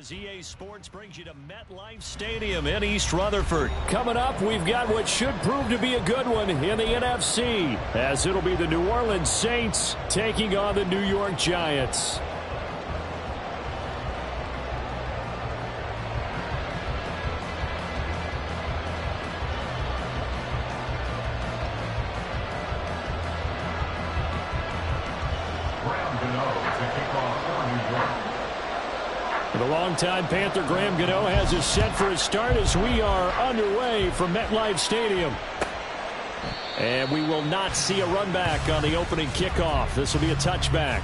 as EA Sports brings you to MetLife Stadium in East Rutherford. Coming up, we've got what should prove to be a good one in the NFC, as it'll be the New Orleans Saints taking on the New York Giants. The longtime Panther Graham Gano has us set for a start as we are underway from MetLife Stadium. And we will not see a run back on the opening kickoff. This will be a touchback.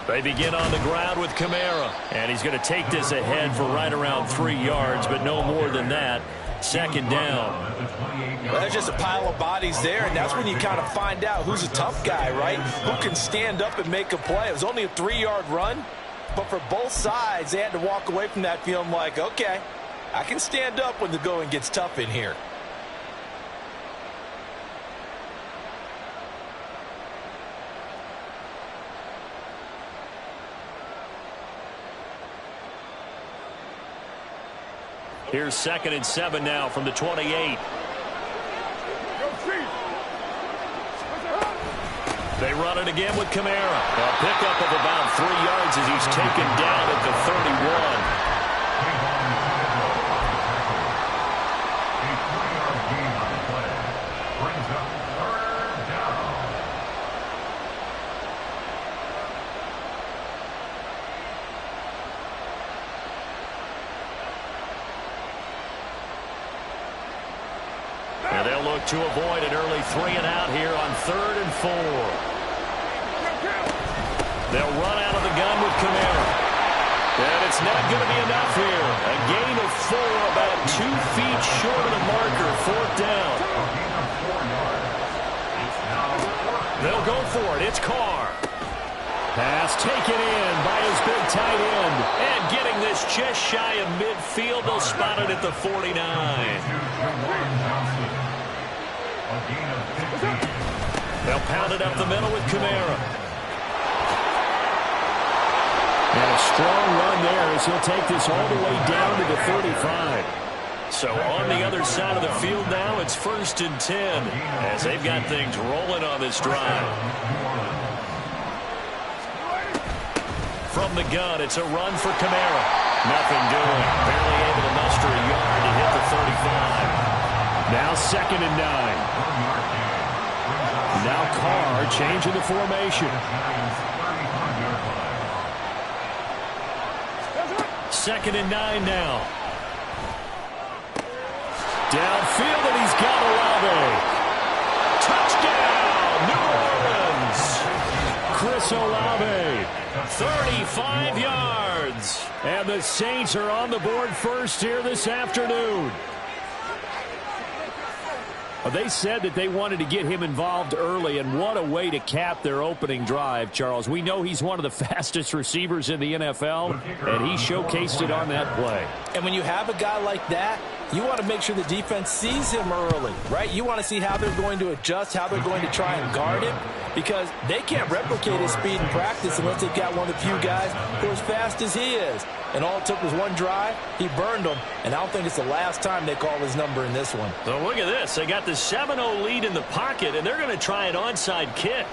They begin on the ground with Kamara, and he's going to take this ahead for right around 3 yards, but no more than that. Second down. Well, there's just a pile of bodies there, and that's when you kind of find out who's a tough guy, right? Who can stand up and make a play. It was only a 3-yard run, but for both sides, they had to walk away from that feeling like, okay, I can stand up when the going gets tough in here. Here's 2nd and 7 now from the 28. They run it again with Kamara. A pickup of about 3 yards as he's taken down at the 31. And they'll look to avoid an early 3-and-out here on 3rd and 4. They'll run out of the gun with Kamara. And it's not going to be enough here. A gain of 4, about 2 feet short of the marker. 4th down. They'll go for it. It's Carr. Pass taken in by his big tight end. And getting this just shy of midfield. They'll spot it at the 49. They'll pound it up the middle with Kamara. And a strong run there as he'll take this all the way down to the 35. So on the other side of the field now, it's 1st and 10 as they've got things rolling on this drive. From the gun, it's a run for Kamara. Nothing doing. Barely able to muster a yard to hit the 35. Now 2nd and 9. Now Carr changing the formation. 2nd and 9 now. Downfield, and he's got Olave. Touchdown, New Orleans. Chris Olave, 35 yards. And the Saints are on the board first here this afternoon. They said that they wanted to get him involved early, and what a way to cap their opening drive, Charles. We know he's one of the fastest receivers in the NFL, and he showcased it on that play. And when you have a guy like that, you want to make sure the defense sees him early, right? You want to see how they're going to adjust, how they're going to try and guard him, because they can't replicate his speed in practice unless they've got one of the few guys who are as fast as he is. And all it took was one drive. He burned them, and I don't think it's the last time they call his number in this one. So look at this. They got the 7-0 lead in the pocket, and they're going to try an onside kick.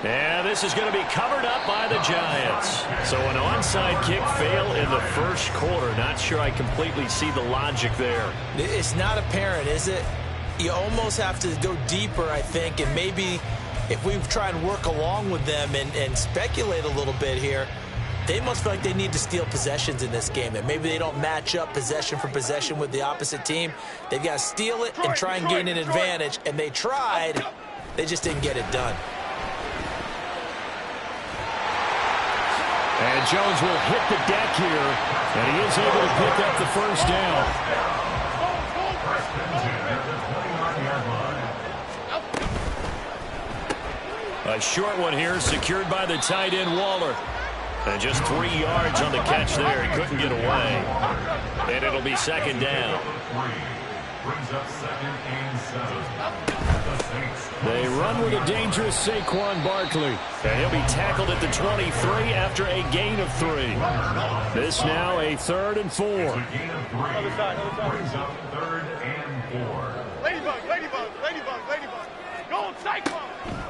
And this is going to be covered up by the Giants. So an onside kick fail in the first quarter. Not sure I completely see the logic there. It's not apparent, is it? you almost have to go deeper, I think, and maybe if we try and work along with them and speculate a little bit here, they must feel like they need to steal possessions in this game, and maybe they don't match up possession for possession with the opposite team. They've got to steal it and try and gain an advantage, and they tried. They just didn't get it done. And Jones will hit the deck here, and he is able to pick up the first down. A short one here, secured by the tight end, Waller. And just 3 yards on the catch there. He couldn't get away. And it'll be second down. They run with a dangerous Saquon Barkley. And he'll be tackled at the 23 after a gain of 3. This now a 3rd and 4. Other side. Brings up 3rd and 4. Ladybug. Go on, Saquon.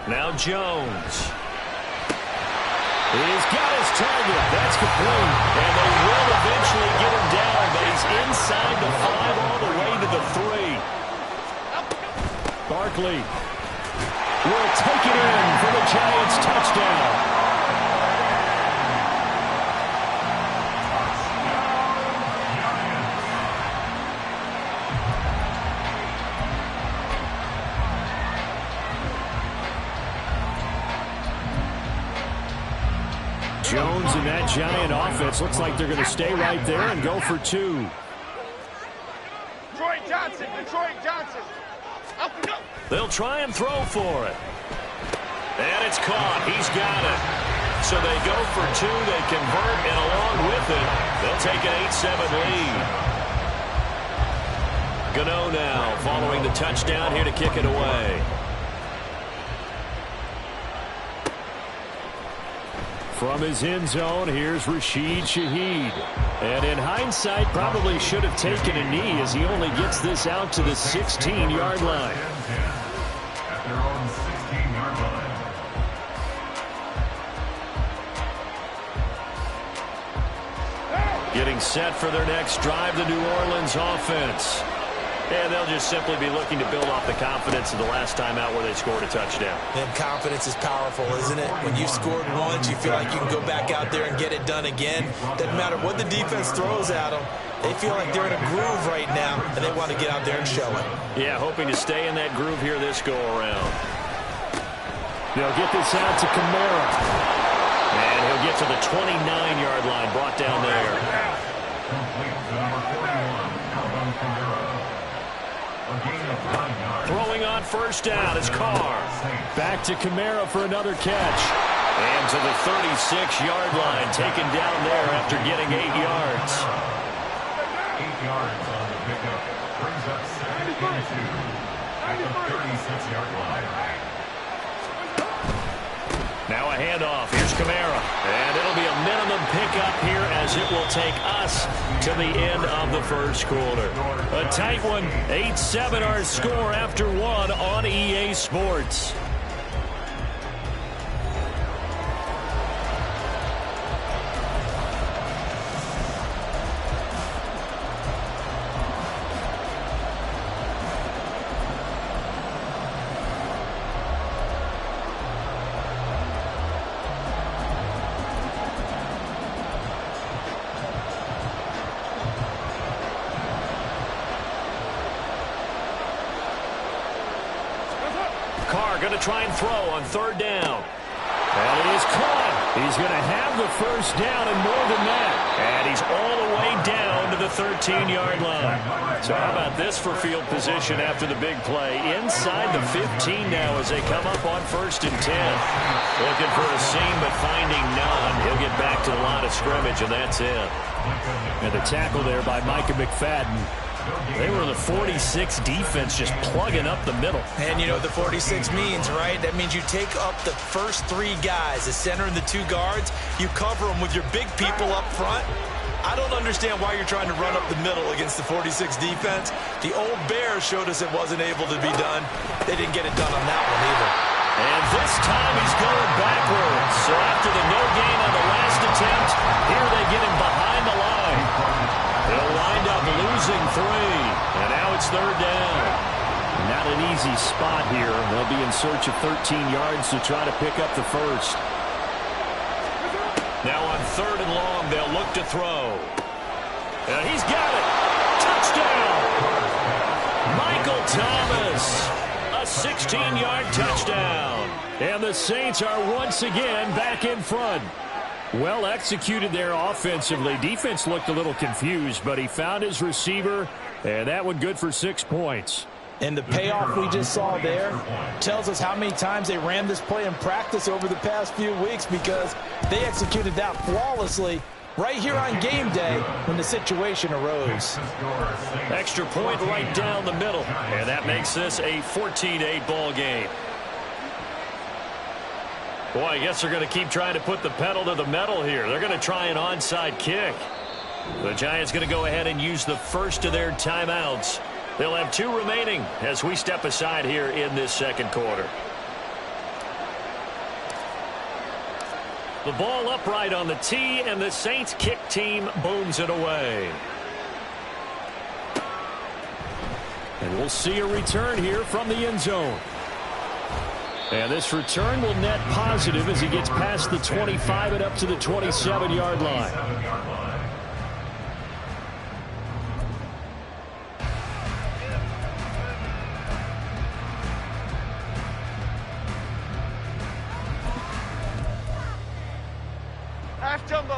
Now Jones. He's got his target. That's complete. And they will eventually get him down, but he's inside the 5 all the way to the 3. Barkley will take it in for the Giants touchdown. Jones and that Giant offense looks like they're going to stay right there and go for 2. Detroit Johnson. They'll try and throw for it. And it's caught. He's got it. So they go for 2. They convert, and along with it, they'll take an 8-7 lead. Gano now following the touchdown here to kick it away. From his end zone, here's Rashid Shaheed. And in hindsight, probably should have taken a knee as he only gets this out to the 16-yard line. At their own 16-yard line. Getting set for their next drive, the New Orleans offense. And they'll just simply be looking to build off the confidence of the last time out where they scored a touchdown. And confidence is powerful, isn't it? When you've scored once, you feel like you can go back out there and get it done again. Doesn't matter what the defense throws at them. They feel like they're in a groove right now, and they want to get out there and show it. Yeah, hoping to stay in that groove here this go-around. They'll get this out to Kamara. And he'll get to the 29-yard line, brought down there. Complete to number 41, Alvin Kamara. Throwing on first down is Carr. Back to Kamara for another catch. And to the 36-yard line, taken down there after getting 8 yards. 8 yards on the pickup. Brings up 2nd and 2 at the 36-yard line. Now a handoff. Here's Kamara. And it'll be a minimum pickup here as it will take us to the end of the first quarter. A tight one. 8-7 our score after 1 on EA Sports. Going to try and throw on 3rd down. And he is caught. He's going to have the first down and more than that. And he's all the way down to the 13-yard line. So how about this for field position after the big play? Inside the 15 now as they come up on 1st and 10. Looking for a seam but finding none. He'll get back to the line of scrimmage, and that's it. And the tackle there by Micah McFadden. They were the 46 defense just plugging up the middle. And you know what the 46 means, right? That means you take up the first 3 guys, the center and the 2 guards. You cover them with your big people up front. I don't understand why you're trying to run up the middle against the 46 defense. The old Bears showed us it wasn't able to be done. They didn't get it done on that one either. And this time he's going backwards. So after the no gain on the last attempt, here they get him behind the line. They'll wind up losing 3. And now it's 3rd down. Now easy spot here. They'll be in search of 13 yards to try to pick up the first. Now on 3rd and long, they'll look to throw. And he's got it. Touchdown. Michael Thomas. A 16-yard touchdown. And the Saints are once again back in front. Well executed there offensively. Defense looked a little confused, but he found his receiver, and that one good for 6 points. And the payoff we just saw there tells us how many times they ran this play in practice over the past few weeks, because they executed that flawlessly right here on game day when the situation arose. Extra point right down the middle, and that makes this a 14-8 ball game. Boy, I guess they're going to keep trying to put the pedal to the metal here. They're going to try an onside kick. The Giants going to go ahead and use the first of their timeouts. They'll have 2 remaining as we step aside here in this second quarter. The ball upright on the tee, and the Saints kick team booms it away. And we'll see a return here from the end zone. And this return will net positive as he gets past the 25 and up to the 27-yard line.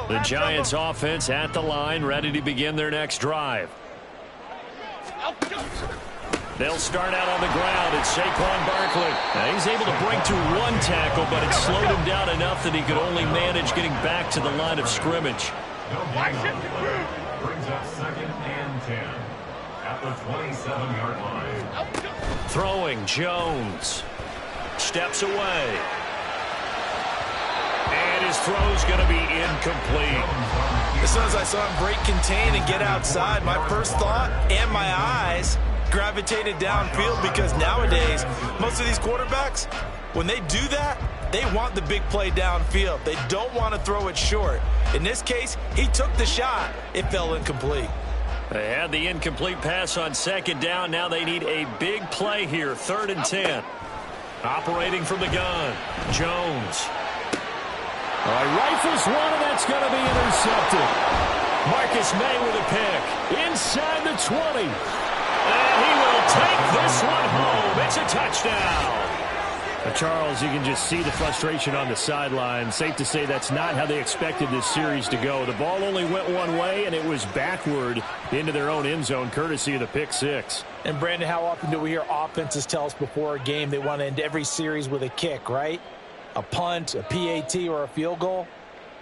The Giants offense at the line, ready to begin their next drive. They'll start out on the ground. It's Saquon Barkley. Now, he's able to break through 1 tackle, but it slowed him down enough that he could only manage getting back to the line of scrimmage. Brings up 2nd and 10 at the 27-yard line. Throwing, Jones. Steps away. And his throw's going to be incomplete. As soon as I saw him break contain and get outside, my first thought and my eyes gravitated downfield, because nowadays most of these quarterbacks, when they do that, they want the big play downfield. They don't want to throw it short. In this case, he took the shot. It fell incomplete. They had the incomplete pass on 2nd down. Now they need a big play here. 3rd and 10. Operating from the gun, Jones. All right, rifles one, and that's going to be intercepted. Marcus May with a pick. Inside the 20. And he will take this one home. It's a touchdown. Charles, you can just see the frustration on the sideline. Safe to say that's not how they expected this series to go. The ball only went one way, and it was backward into their own end zone, courtesy of the pick 6. And, Brandon, how often do we hear offenses tell us before a game they want to end every series with a kick, right? A punt, a PAT, or a field goal.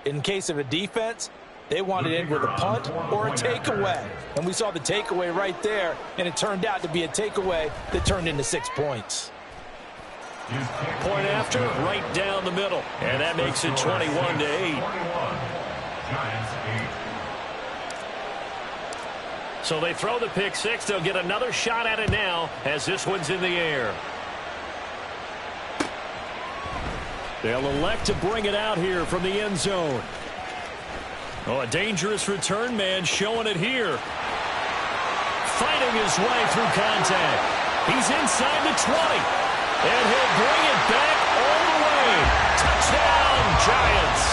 In case of a defense, they want to end with a punt or a takeaway. And we saw the takeaway right there, and it turned out to be a takeaway that turned into 6 points. Point after, right down the middle. And that makes it 21-8. So they throw the pick 6. They'll get another shot at it now as this one's in the air. They'll elect to bring it out here from the end zone. Oh, a dangerous return man showing it here. Fighting his way through contact. He's inside the 20. And he'll bring it back all the way. Touchdown, Giants.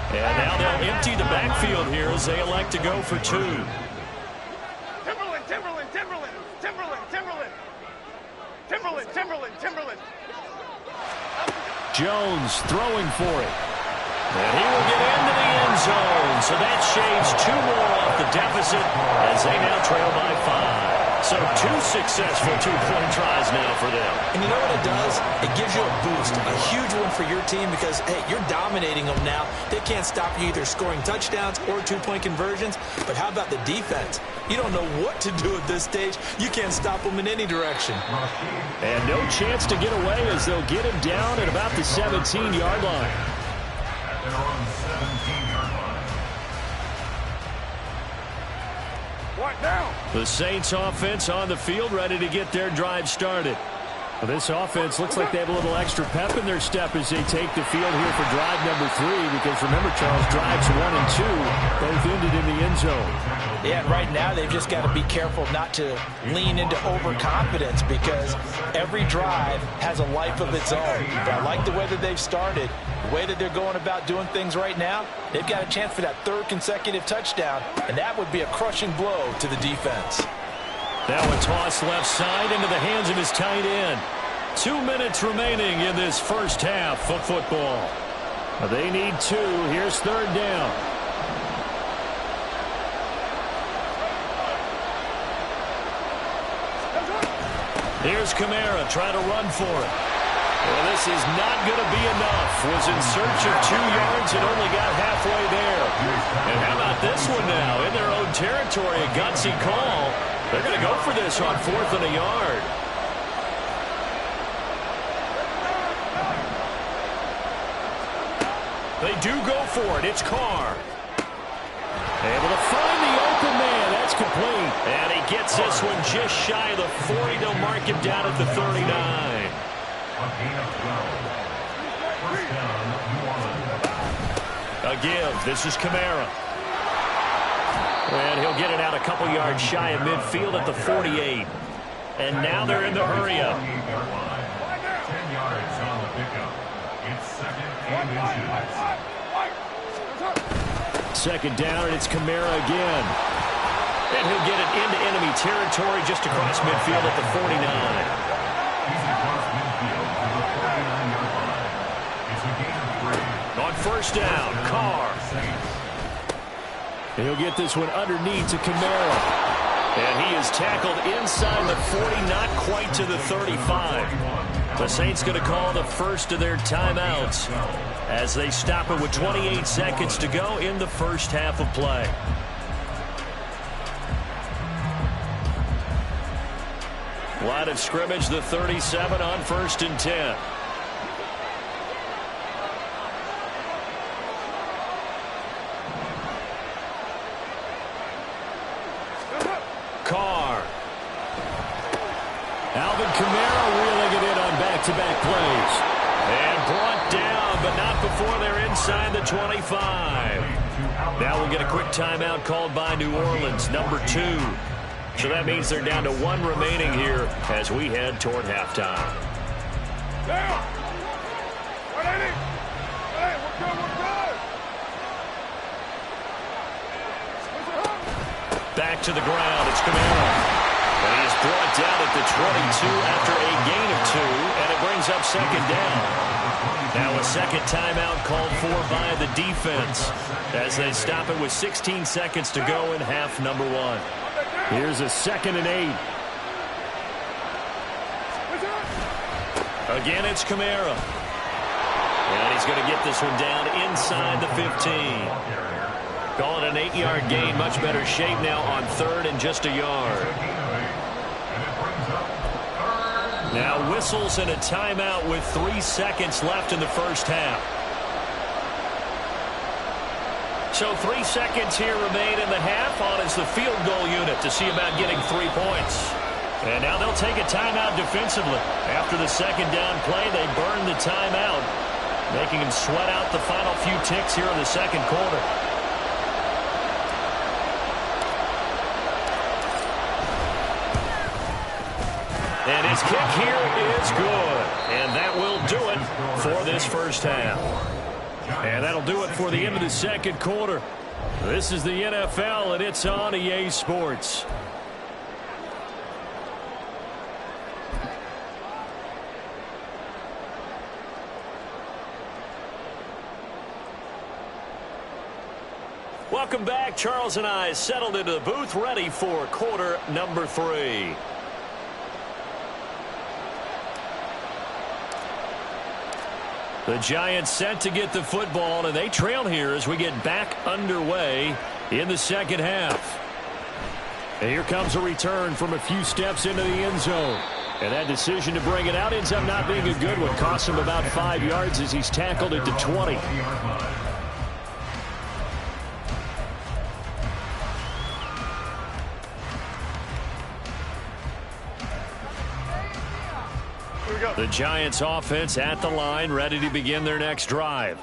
And now they'll empty the backfield here as they elect to go for 2. Jones throwing for it. And he will get into the end zone. So that shaves 2 more off the deficit as they now trail by 5. So 2 successful 2-point tries now for them. And you know what it does? It gives you a boost, a huge one for your team, because, hey, you're dominating them now. They can't stop you either scoring touchdowns or 2-point conversions. But how about the defense? You don't know what to do at this stage. You can't stop them in any direction. And no chance to get away as they'll get him down at about the 17-yard line. The Saints offense on the field, ready to get their drive started. Well, this offense looks like they have a little extra pep in their step as they take the field here for drive number 3. Because remember, Charles, drives 1 and 2 both ended in the end zone. Yeah, right now they've just got to be careful not to lean into overconfidence because every drive has a life of its own. But I like the way that they've started, the way that they're going about doing things right now. They've got a chance for that 3rd consecutive touchdown, and that would be a crushing blow to the defense. Now a toss left side into the hands of his tight end. 2 minutes remaining in this first half of football. They need 2. Here's 3rd down. Here's Kamara trying to run for it. Well, this is not going to be enough. Was in search of 2 yards and only got halfway there. And how about this one now? In their own territory, a gutsy call. They're going to go for this on 4th and a yard. They do go for it. It's Carr. Able to find the open man. That's complete. And he gets this one just shy of the 40. They'll mark him down at the 39. A give. This is Kamara. And he'll get it out a couple yards shy of midfield at the 48. And now they're in the hurry-up. 10 yards on the pickup. It's 2nd and inches. 2nd down, and it's Kamara again. And he'll get it into enemy territory just across midfield at the 49. He's across midfield to the 49-yard line. It's a gain of 3. On 1st down, Carr. He'll get this one underneath to Kamara. And he is tackled inside the 40, not quite to the 35. The Saints going to call the first of their timeouts as they stop it with 28 seconds to go in the first half of play. Line of scrimmage, the 37 on 1st and 10. Carr. Alvin Kamara reeling it in on back-to-back plays. And brought down, but not before they're inside the 25. Now we'll get a quick timeout called by New Orleans, number 2. So that means they're down to 1 remaining here as we head toward halftime. Back to the ground, it's Kamara. And he is brought down at the 22 after a gain of 2, and it brings up 2nd down. Now a 2nd timeout called for by the defense as they stop it with 16 seconds to go in half number 1. Here's a 2nd and 8. Again, it's Kamara. And he's going to get this one down inside the 15. Call it an 8-yard gain. Much better shape now on 3rd and just a yard. Now whistles and a timeout with 3 seconds left in the first half. So 3 seconds here remain in the half. On is the field goal unit to see about getting 3 points. And now they'll take a timeout defensively. After the 2nd down play, they burn the timeout, making them sweat out the final few ticks here in the 2nd quarter. And his kick here is good. And that will do it for this first half. And that'll do it for the end of the 2nd quarter. This is the NFL, and it's on EA Sports. Welcome back. Charles and I settled into the booth, ready for quarter number 3. The Giants set to get the football, and they trail here as we get back underway in the 2nd half. And here comes a return from a few steps into the end zone. And that decision to bring it out ends up not being a good one. Costs him about 5 yards as he's tackled at the 20. The Giants offense at the line, ready to begin their next drive.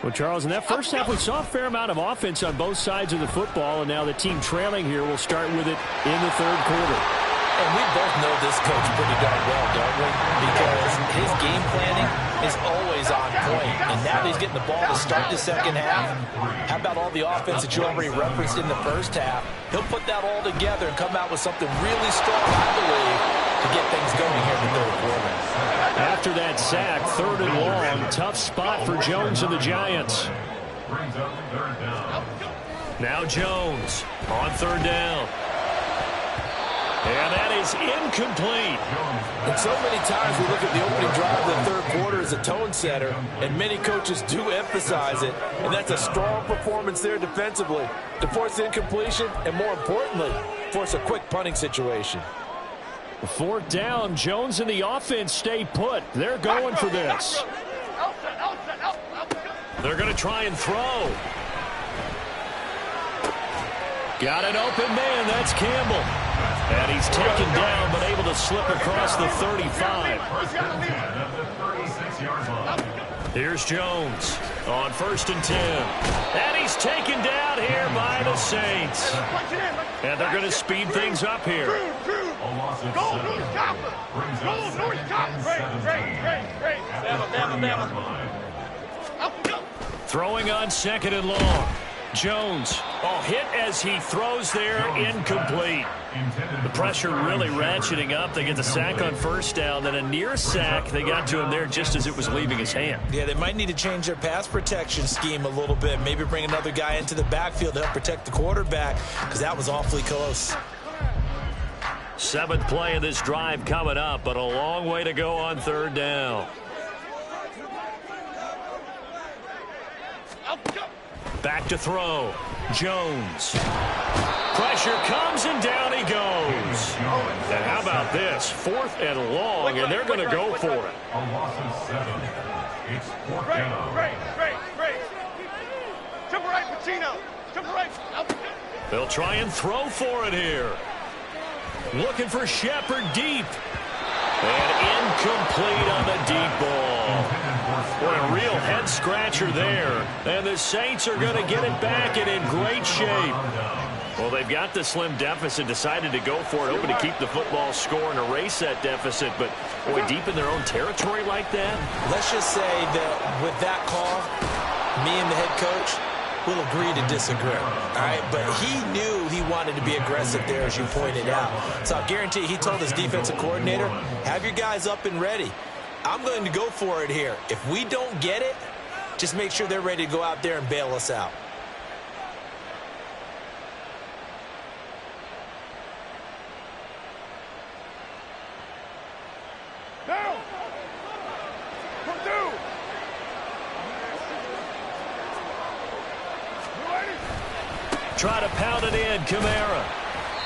Well, Charles, in that first half, we saw a fair amount of offense on both sides of the football, and now the team trailing here will start with it in the third quarter. And we both know this coach pretty darn well, don't we? Because his game planning is always on point. And now that he's getting the ball to start the second half, how about all the offense that you already referenced in the first half? He'll put that all together and come out with something really strong, I believe, to get things going here in the third quarter. After that sack, third and long, tough spot for Jones and the Giants. Now Jones on third down. And that is incomplete. And so many times we look at the opening drive of the third quarter as a tone setter, and many coaches do emphasize it, and that's a strong performance there defensively to force incompletion and, more importantly, force a quick punting situation. Fourth down, Jones and the offense stay put. They're going for this. They're going to try and throw. Got an open man. That's Campbell. And he's taken down, but able to slip across the 35. Here's Jones on 1st and 10. And he's taken down here by the Saints. And they're going to speed things up here. Go, North Copper! Go, North Copper! Great! Throwing on 2nd and long. Jones, hit as he throws there, incomplete. The pressure really ratcheting up. They get the sack on first down, then a near sack. They got to him there just as it was leaving his hand. Yeah, they might need to change their pass protection scheme a little bit. Maybe bring another guy into the backfield to help protect the quarterback, because that was awfully close. 7th play of this drive coming up, but a long way to go on third down. Back to throw. Jones. Pressure comes, and down he goes. And how about this? 4th and long, and they're going to go for it. A loss of 7. It's 4th down. Great. To the right, Pacino. To the right. They'll try and throw for it here. Looking for Shepard deep. And incomplete on the deep ball. What a real head-scratcher there. And the Saints are going to get it back and in great shape. Well, they've got the slim deficit, decided to go for it, hoping to keep the football score and erase that deficit. But, boy, deep in their own territory like that? Let's just say that with that call, me and the head coach will agree to disagree. All right, but he knew he wanted to be aggressive there, as you pointed out. So I guarantee he told his defensive coordinator, have your guys up and ready. I'm going to go for it here. If we don't get it, just make sure they're ready to go out there and bail us out. Down. Come through. Try to pound it in, Kamara.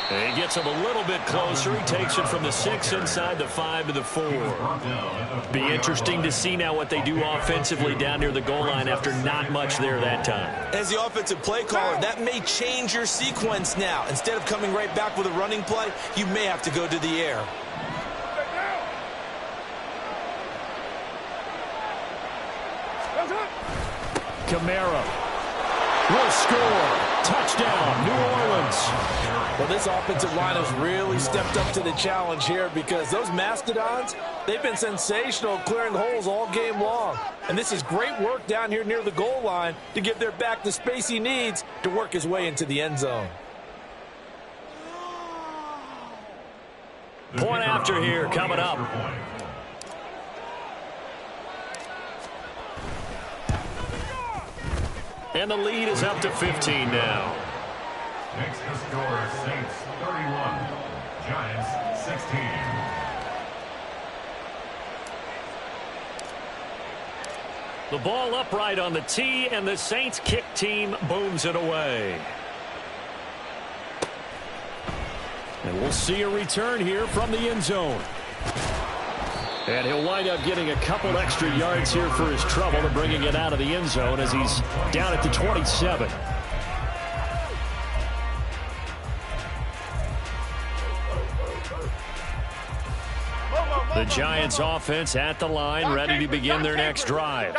And he gets him a little bit closer. He takes it from the 6 inside the 5 to the 4. Be interesting to see now what they do offensively down near the goal line after not much there that time. As the offensive play caller, that may change your sequence now. Instead of coming right back with a running play, you may have to go to the air. Kamara will score. Touchdown, New Orleans. Well, this offensive line has really stepped up to the challenge here because those Mastodons, they've been sensational clearing holes all game long. And this is great work down here near the goal line to give their back the space he needs to work his way into the end zone. Point after here coming up. And the lead is up to 15 now. Makes the score Saints 31, Giants 16. The ball upright on the tee, and the Saints kick team booms it away. And we'll see a return here from the end zone. And he'll wind up getting a couple extra yards here for his trouble and bringing it out of the end zone as he's down at the 27. The Giants offense at the line, ready to begin their next drive.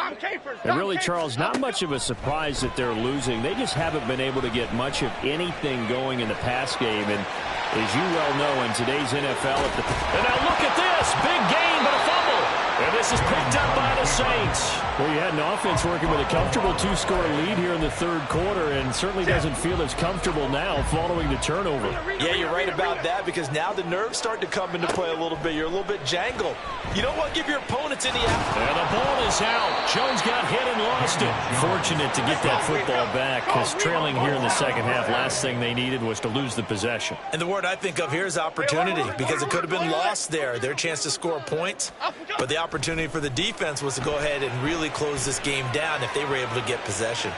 And really, Charles, not much of a surprise that they're losing. They just haven't been able to get much of anything going in the pass game. And as you well know, in today's NFL, and now look at this. Big gain, but a fumble. And this is picked up by the Saints. Well, you had an offense working with a comfortable 2-score lead here in the third quarter, and certainly doesn't feel as comfortable now following the turnover. Yeah, you're right about that, because now the nerves start to come into play a little bit. You're a little bit jangled. You don't want to give your opponents any out. And the ball is out. Jones got hit and lost it. Fortunate to get that football back, because trailing here in the second half, last thing they needed was to lose the possession. And the word I think of here is opportunity, because it could have been lost there. Their chance to score points, but the opportunity for the defense was to go ahead and really close this game down if they were able to get possession.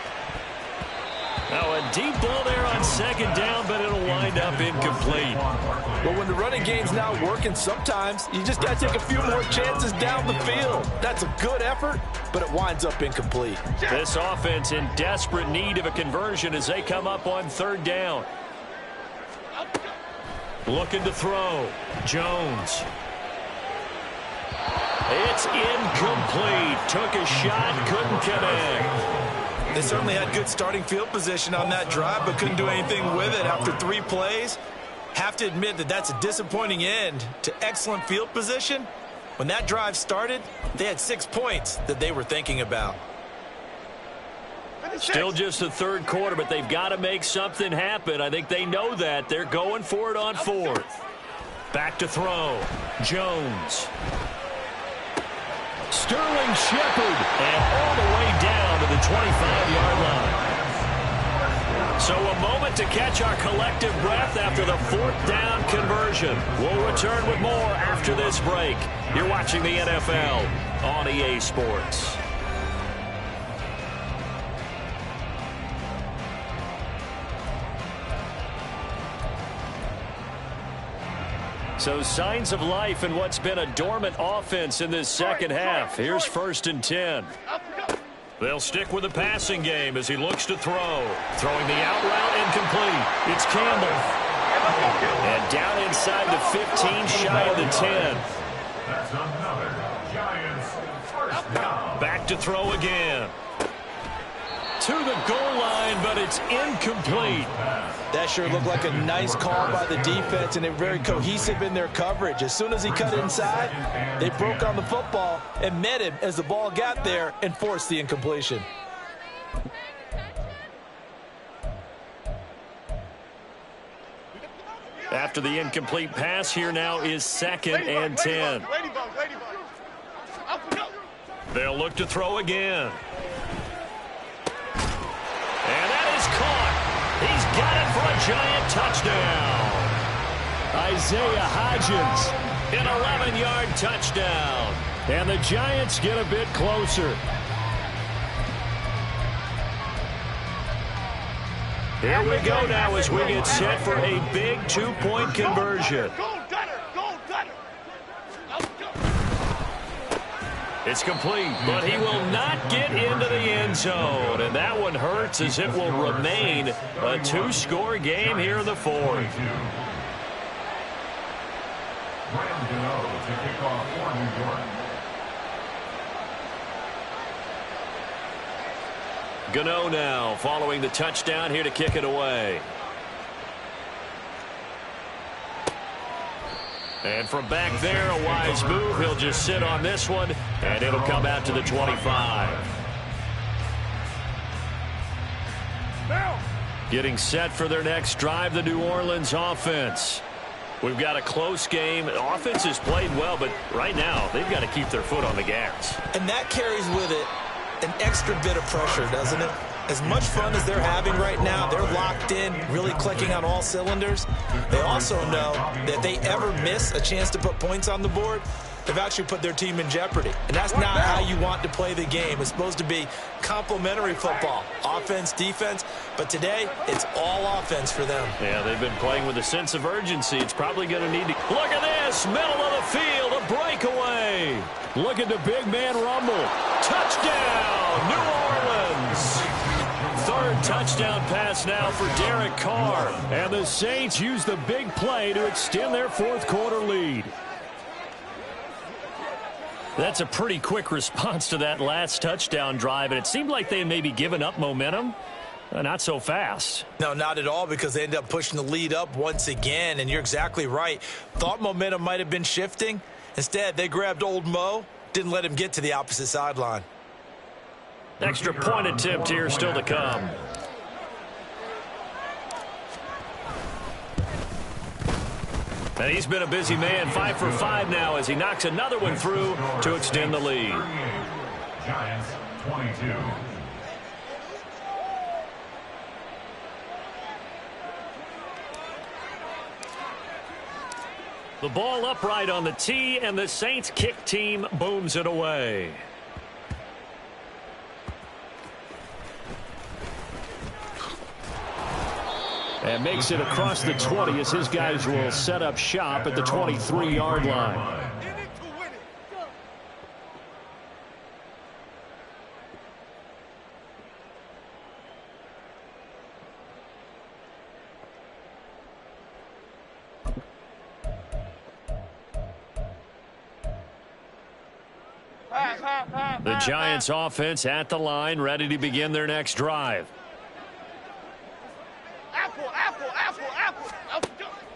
Now a deep ball there on second down, but it'll wind up incomplete. Well, when the running game's not working, sometimes you just got to take a few more chances down the field. That's a good effort, but it winds up incomplete. This offense in desperate need of a conversion as they come up on third down. Looking to throw. Jones. It's incomplete. Took a shot, couldn't connect. They certainly had good starting field position on that drive, but couldn't do anything with it after 3 plays. Have to admit that that's a disappointing end to excellent field position. When that drive started, they had 6 points that they were thinking about. Still just the third quarter, but they've got to make something happen. I think they know that. They're going for it on fourth. Back to throw. Jones. Sterling Shepard, and all the way down to the 25-yard line. So a moment to catch our collective breath after the fourth down conversion. We'll return with more after this break. You're watching the NFL on EA Sports. So signs of life in what's been a dormant offense in this second half. Here's 1st and 10. They'll stick with the passing game as he looks to throw. Throwing the out route incomplete. It's Campbell. And down inside the 15, shy of the 10. That's another Giants first down. Back to throw again. To the goal line, but it's incomplete. That sure looked like a nice call by the defense, and they're very cohesive in their coverage. As soon as he cut inside, they broke on the football and met him as the ball got there and forced the incompletion. After the incomplete pass, here now is 2nd and 10. They'll look to throw again. And that is caught. He's got it for a Giant touchdown. Isaiah Hodgins, an 11-yard touchdown. And the Giants get a bit closer. Here we go now as we get set for a big 2-point conversion. It's complete, but he will not get into the end zone. And that one hurts as it will remain a 2-score game here in the fourth. To kick off for New York. Gano now following the touchdown here to kick it away. And from back there, a wise move. He'll just sit on this one, and it'll come out to the 25. Getting set for their next drive, the New Orleans offense. We've got a close game. The offense has played well, but right now, they've got to keep their foot on the gas. And that carries with it an extra bit of pressure, doesn't it? As much fun as they're having right now, they're locked in, really clicking on all cylinders. They also know that if they ever miss a chance to put points on the board, they've actually put their team in jeopardy. And that's not how you want to play the game. It's supposed to be complementary football, offense, defense. But today, it's all offense for them. Yeah, they've been playing with a sense of urgency. It's probably going to need to... Look at this! Middle of the field, a breakaway. Look at the big man rumble. Touchdown, New Orleans! Third touchdown pass now for Derek Carr. And the Saints use the big play to extend their fourth quarter lead. That's a pretty quick response to that last touchdown drive, and it seemed like they had maybe given up momentum. Not so fast. No, not at all, because they ended up pushing the lead up once again, and you're exactly right. Thought momentum might have been shifting. Instead, they grabbed old Mo, didn't let him get to the opposite sideline. Extra point attempt here still to come. And he's been a busy man, 5 for 5 now as he knocks another one through to extend the lead. Giants 22. The ball upright on the tee, and the Saints kick team booms it away. And makes it across the 20 as his guys will set up shop at the 23-yard line. The Giants offense at the line, ready to begin their next drive.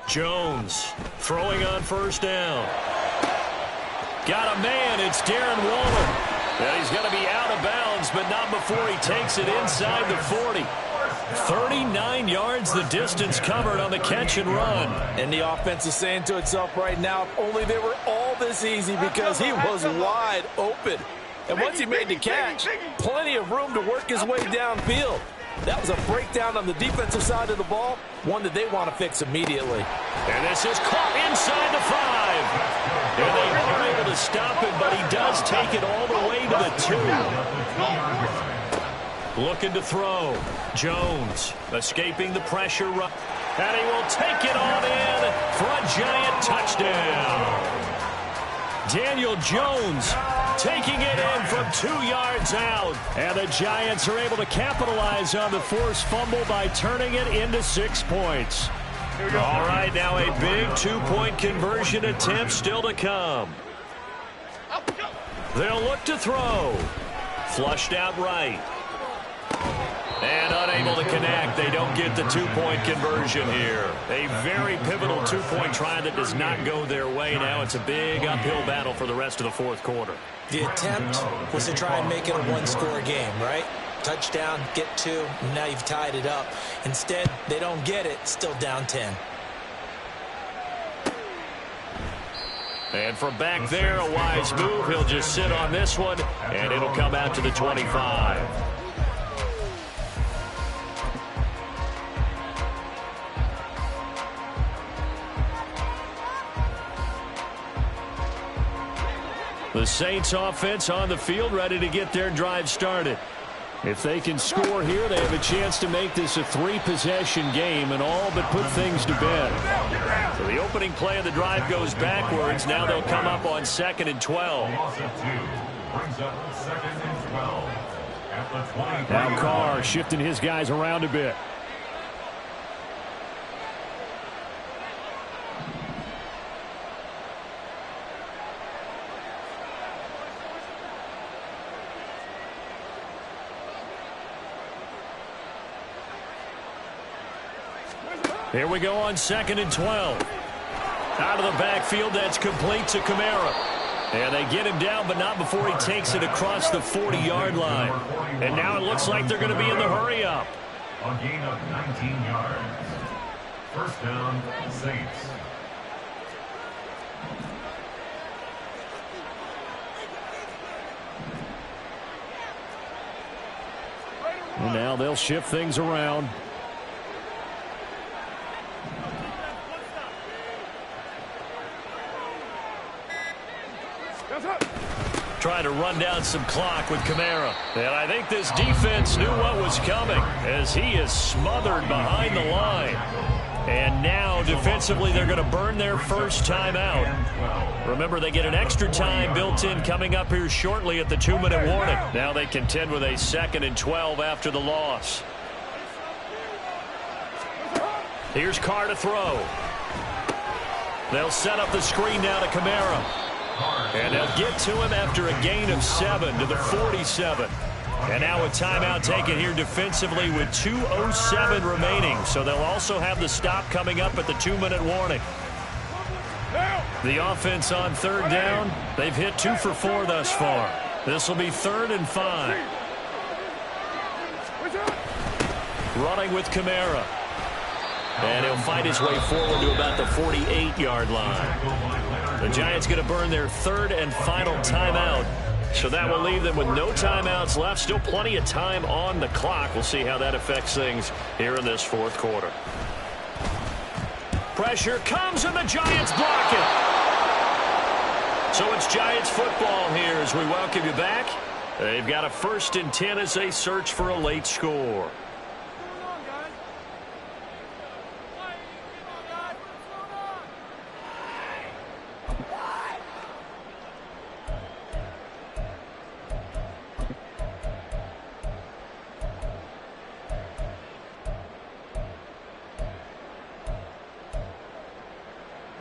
Jones throwing on first down. Got a man. It's Darren Waller. And he's going to be out of bounds, but not before he takes it inside the 40. 39 yards the distance covered on the catch and run. And the offense is saying to itself right now, if only they were all this easy, because he was wide open. And once he made the catch, plenty of room to work his way downfield. That was a breakdown on the defensive side of the ball, one that they want to fix immediately. And this is caught inside the 5. And they are able to stop him, but he does take it all the way to the 2. Looking to throw. Jones escaping the pressure. And he will take it on in for a Giant touchdown. Daniel Jones taking it in from 2 yards out. And the Giants are able to capitalize on the forced fumble by turning it into 6 points. All right, now a big 2-point conversion attempt still to come. They'll look to throw. Flushed out right. And unable to connect. They don't get the 2-point conversion here. A very pivotal 2-point try that does not go their way. Now it's a big uphill battle for the rest of the fourth quarter. The attempt was to try and make it a one-score game, right? Touchdown, get 2, and now you've tied it up. Instead, they don't get it, still down 10. And from back there, a wise move. He'll just sit on this one, and it'll come out to the 25. The Saints offense on the field, ready to get their drive started. If they can score here, they have a chance to make this a 3-possession game and all but put things to bed. So the opening play of the drive goes backwards. Now they'll come up on 2nd and 12. Now Carr shifting his guys around a bit. Here we go on 2nd and 12. Out of the backfield, that's complete to Kamara. And they get him down, but not before he takes it across the 40-yard line. And now it looks like they're going to be in the hurry-up. A gain of 19 yards. First down, Saints. And now they'll shift things around. Trying to run down some clock with Kamara. And I think this defense knew what was coming as he is smothered behind the line. And now defensively they're going to burn their first time out. Remember, they get an extra time built in coming up here shortly at the 2-minute warning. Now they contend with a 2nd and 12 after the loss. Here's Carr to throw. They'll set up the screen now to Kamara. And they'll get to him after a gain of 7 to the 47. And now a timeout taken here defensively with 2:07 remaining. So they'll also have the stop coming up at the 2-minute warning. The offense on third down, they've hit 2 for 4 thus far. This will be 3rd and 5. Running with Kamara. And he'll fight his way forward to about the 48-yard line. The Giants going to burn their 3rd and final timeout. So that will leave them with no timeouts left. Still plenty of time on the clock. We'll see how that affects things here in this 4th quarter. Pressure comes and the Giants block it. So it's Giants football here as we welcome you back. They've got a 1st and 10 as they search for a late score.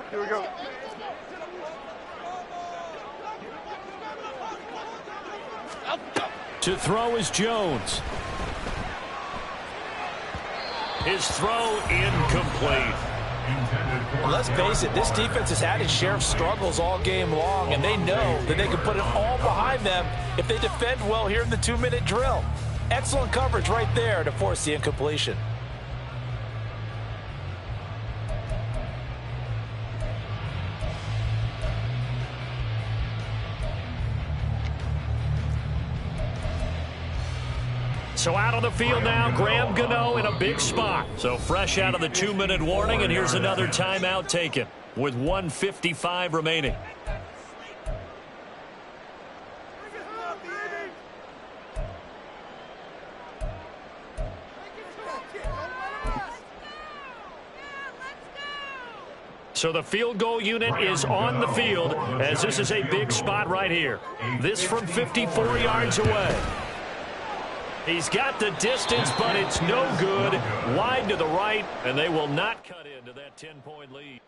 Here we go. To throw is Jones. His throw incomplete. Well, let's face it, this defense has had its share of struggles all game long, and they know that they can put it all behind them if they defend well here in the 2-minute drill. Excellent coverage right there to force the incompletion. So out on the field now, Graham Gano in a big spot. So fresh out of the 2-minute warning, and here's another timeout taken with 1:55 remaining. So the field goal unit is on the field as this is a big spot right here. This from 54 yards away. He's got the distance, but it's no good. Wide to the right, and they will not cut into that 10-point lead.